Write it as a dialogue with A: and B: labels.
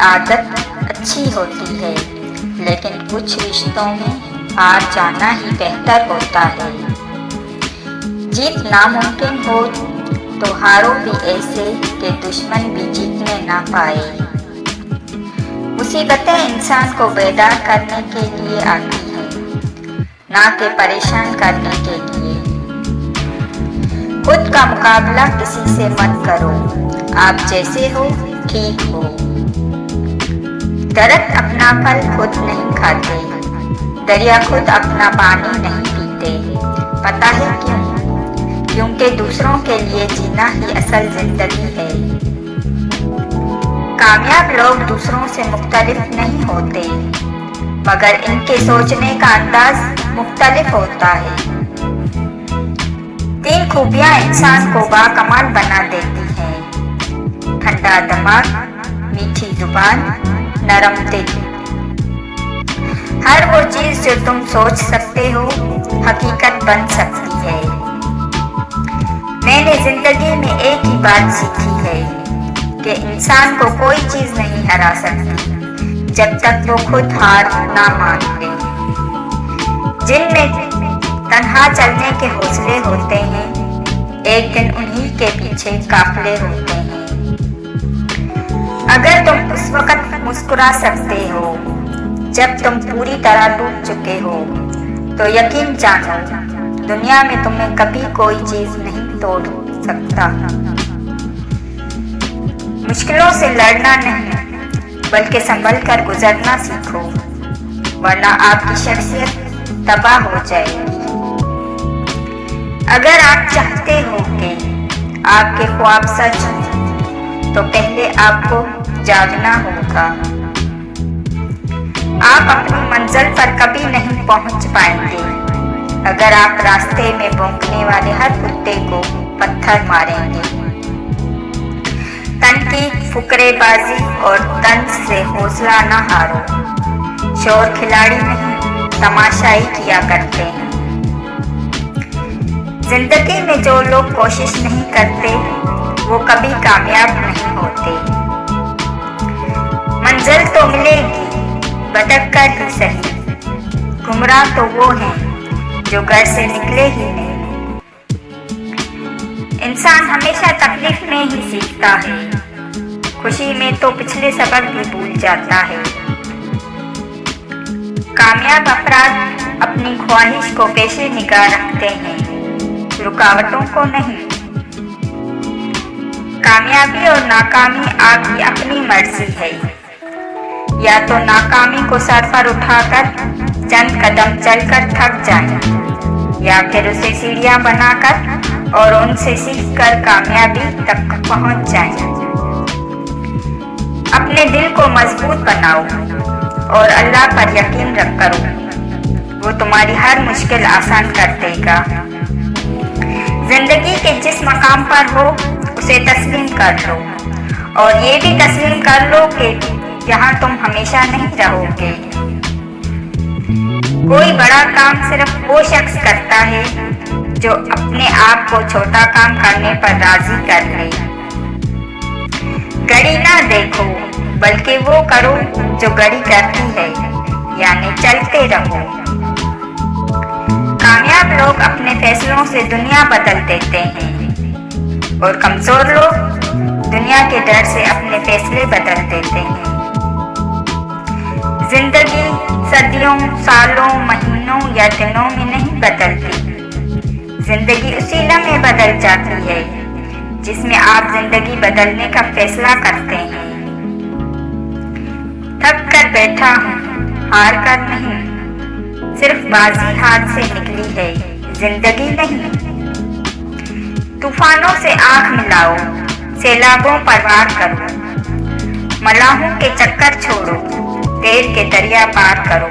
A: आदत अच्छी होती है, लेकिन कुछ रिश्तों में हार जाना ही बेहतर होता है। जीत नामुमकिन हो तो हारो भी ऐसे कि दुश्मन भी जीतने ना पाए। मुसीबतें इंसान को बेदार करने के लिए आती हैं, ना कि परेशान करने के लिए। खुद का मुकाबला किसी से मत करो, आप जैसे हो ठीक हो। दरख्त अपना फल खुद नहीं खाते, दरिया खुद अपना पानी नहीं पीते। पता है क्यों? क्योंकि दूसरों के लिए जीना ही असल जिंदगी है। कामयाब लोग दूसरों से मुख्तलिफ नहीं होते, मगर इनके सोचने का अंदाज मुख्तलिफ होता है। 3 खूबियां इंसान को बाकमाल बना देती हैं: ठंडा दिमाग, मीठी जुबान, नरम दिल। हर वो चीज जो तुम सोच सकते हो हकीकत बन सकती है। मैंने जिंदगी में एक ही बात सीखी है कि इंसान को कोई चीज नहीं हरा सकती जब तक वो खुद हार ना मान ले। जिनमें तन्हा चलने के हौसले होते हैं, एक दिन उन्हीं के पीछे काफिले होते हैं। अगर तुम उस वक्त मुस्कुरा सकते हो जब तुम पूरी तरह डूब चुके हो, तो यकीन जानो दुनिया में तुम्हें कभी कोई चीज नहीं तोड़ सकता। मुश्किलों से लड़ना नहीं, बल्कि संभल कर गुजरना सीखो, वरना आपकी शख्सियत तबाह हो जाएगी। अगर आप चाहते हो कि आपके ख्वाब सच हों, तो पहले आपको जागना होगा। आप अपनी मंजिल पर कभी नहीं पहुंच पाएंगे अगर आप रास्ते में भौंकने वाले हर कुत्ते को पत्थर मारेंगे। तनकीद, फुकरेबाजी और तंज से हौसला न हारो। शोर खिलाड़ी नहीं, तमाशाई किया करते हैं। जिंदगी में जो लोग कोशिश नहीं करते वो कभी कामयाब नहीं होते। मंजिल तो मिलेगी, भटक कर ही सही। गुमराह तो वो हैं जो घर से निकले ही नहीं। इंसान हमेशा तकलीफ में ही सीखता है, खुशी में तो पिछले सबक भी भूल जाता है। कामयाब अफराद अपनी ख्वाहिश को पेशे निगाह रखते हैं, रुकावटों को नहीं। कामयाबी और नाकामी आपकी अपनी मर्जी है। या तो नाकामी को सर पर उठाकर चंद कदम चलकर थक जाएं, या फिर उसे सीढ़ियां बनाकर और उनसे सीखकर कामयाबी तक पहुंच जाएं। अपने दिल को मजबूत बनाओ और अल्लाह पर यकीन रख करो, वो तुम्हारी हर मुश्किल आसान कर देगा। जिंदगी के जिस मकाम पर हो उसे तस्लीम कर लो, और ये भी तस्लीम कर लो कि यहाँ तुम हमेशा नहीं रहोगे। कोई बड़ा काम सिर्फ वो शख्स करता है जो अपने आप को छोटा काम करने पर राजी कर ले। घड़ी ना देखो, बल्कि वो करो जो घड़ी करती है, यानी चलते रहो। कामयाब लोग अपने फैसलों से दुनिया बदल देते हैं, और कमजोर लोग दुनिया के डर से अपने फैसले बदल देते हैं। जिंदगी सदियों, सालों, महीनों या दिनों में नहीं बदलती। जिंदगी उसी लम्हे बदल जाती है जिसमें आप जिंदगी बदलने का फैसला करते हैं। थक कर बैठा हूँ, हार कर नहीं, सिर्फ बाजी हाथ से निकली है, जिंदगी नहीं। तूफानों से आंख मिलाओ, सैलाबों पर वार करो, मलाहों के चक्कर छोड़ो, तैर के दरिया पार करो।